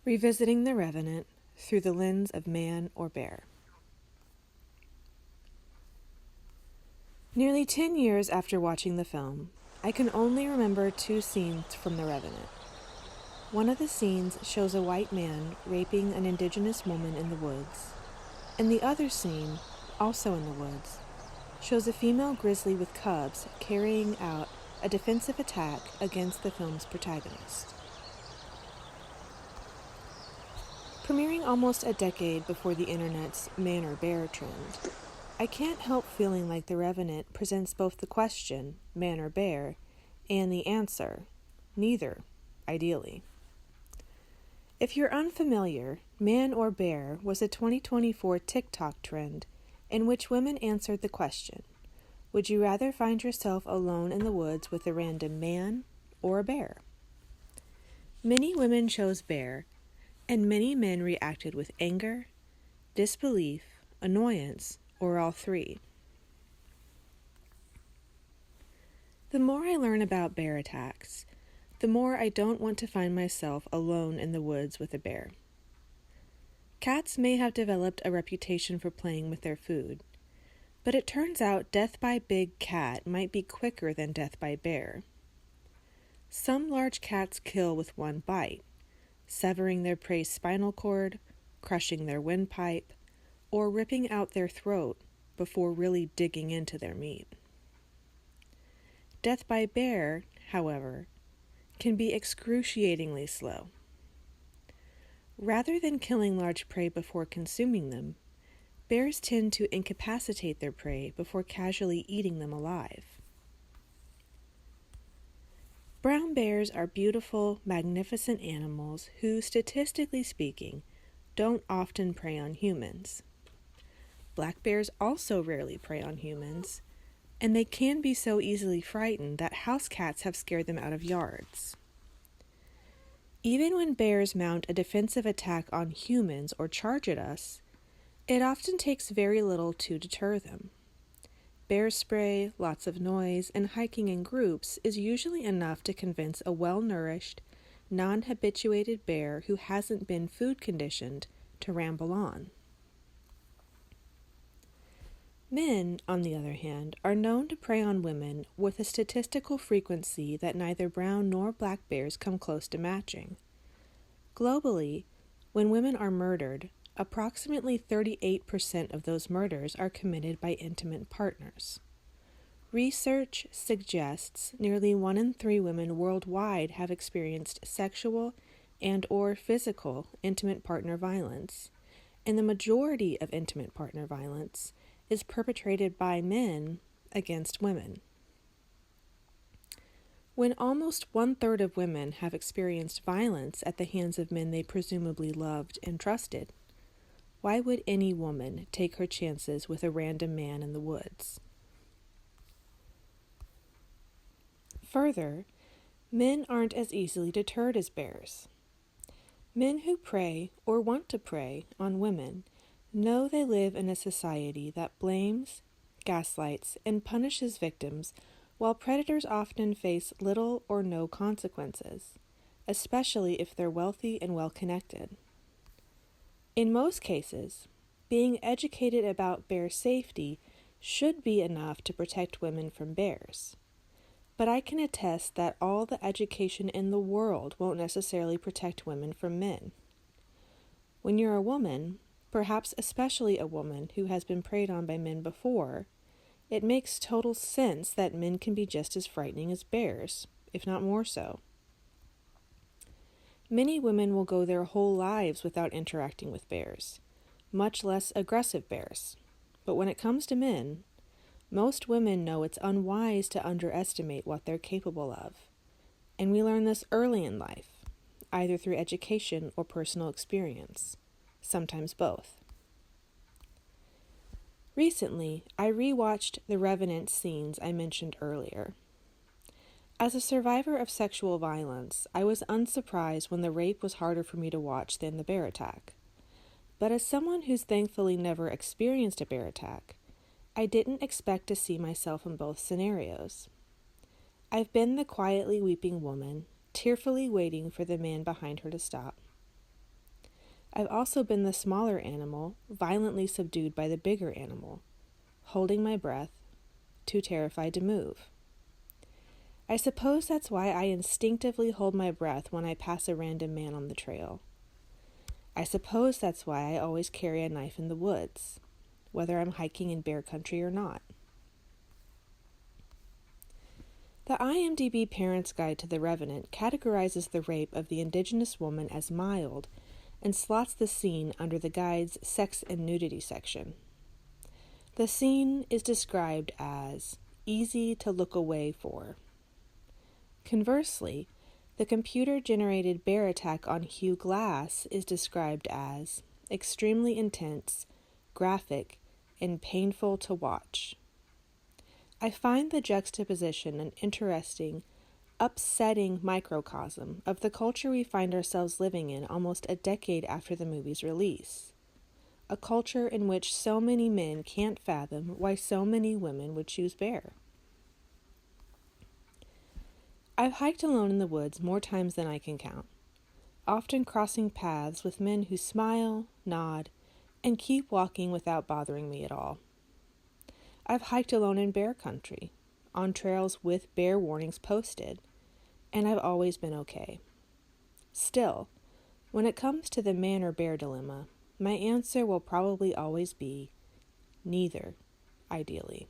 Revisiting the Revenant through the lens of man or bear. Nearly 10 years after watching the film, I can only remember two scenes from The Revenant. One of the scenes shows a white man raping an indigenous woman in the woods, and the other scene, also in the woods, shows a female grizzly with cubs carrying out a defensive attack against the film's protagonist. Premiering almost a decade before the internet's man or bear trend, I can't help feeling like The Revenant presents both the question, man or bear, and the answer, neither, ideally. If you're unfamiliar, man or bear was a 2024 TikTok trend in which women answered the question, would you rather find yourself alone in the woods with a random man or a bear? Many women chose bear, and many men reacted with anger, disbelief, annoyance, or all three. The more I learn about bear attacks, the more I don't want to find myself alone in the woods with a bear. Cats may have developed a reputation for playing with their food, but it turns out death by big cat might be quicker than death by bear. Some large cats kill with one bite, severing their prey's spinal cord, crushing their windpipe, or ripping out their throat before really digging into their meat. Death by bear, however, can be excruciatingly slow. Rather than killing large prey before consuming them, bears tend to incapacitate their prey before casually eating them alive. Brown bears are beautiful, magnificent animals who, statistically speaking, don't often prey on humans. Black bears also rarely prey on humans, and they can be so easily frightened that house cats have scared them out of yards. Even when bears mount a defensive attack on humans or charge at us, it often takes very little to deter them. Bear spray, lots of noise, and hiking in groups is usually enough to convince a well-nourished, non-habituated bear who hasn't been food conditioned to ramble on. Men, on the other hand, are known to prey on women with a statistical frequency that neither brown nor black bears come close to matching. Globally, when women are murdered, approximately 38% of those murders are committed by intimate partners. Research suggests nearly 1 in 3 women worldwide have experienced sexual and/or physical intimate partner violence, and the majority of intimate partner violence is perpetrated by men against women. When almost 1/3 of women have experienced violence at the hands of men they presumably loved and trusted, why would any woman take her chances with a random man in the woods? Further, men aren't as easily deterred as bears. Men who prey or want to prey on women know they live in a society that blames, gaslights, and punishes victims, while predators often face little or no consequences, especially if they're wealthy and well-connected. In most cases, being educated about bear safety should be enough to protect women from bears. But I can attest that all the education in the world won't necessarily protect women from men. When you're a woman, perhaps especially a woman who has been preyed on by men before, it makes total sense that men can be just as frightening as bears, if not more so. Many women will go their whole lives without interacting with bears, much less aggressive bears. But when it comes to men, most women know it's unwise to underestimate what they're capable of, and we learn this early in life, either through education or personal experience. Sometimes both. Recently, I rewatched the Revenant scenes I mentioned earlier. As a survivor of sexual violence, I was unsurprised when the rape was harder for me to watch than the bear attack. But as someone who's thankfully never experienced a bear attack, I didn't expect to see myself in both scenarios. I've been the quietly weeping woman, tearfully waiting for the man behind her to stop. I've also been the smaller animal, violently subdued by the bigger animal, holding my breath, too terrified to move. I suppose that's why I instinctively hold my breath when I pass a random man on the trail. I suppose that's why I always carry a knife in the woods, whether I'm hiking in bear country or not. The IMDb Parent's Guide to the Revenant categorizes the rape of the indigenous woman as mild and slots the scene under the guide's sex and nudity section. The scene is described as easy to look away for. Conversely, the computer-generated bear attack on Hugh Glass is described as extremely intense, graphic, and painful to watch. I find the juxtaposition an interesting, upsetting microcosm of the culture we find ourselves living in almost a decade after the movie's release. A culture in which so many men can't fathom why so many women would choose bear. I've hiked alone in the woods more times than I can count, often crossing paths with men who smile, nod, and keep walking without bothering me at all. I've hiked alone in bear country, on trails with bear warnings posted, and I've always been okay. Still, when it comes to the man or bear dilemma, my answer will probably always be neither, ideally.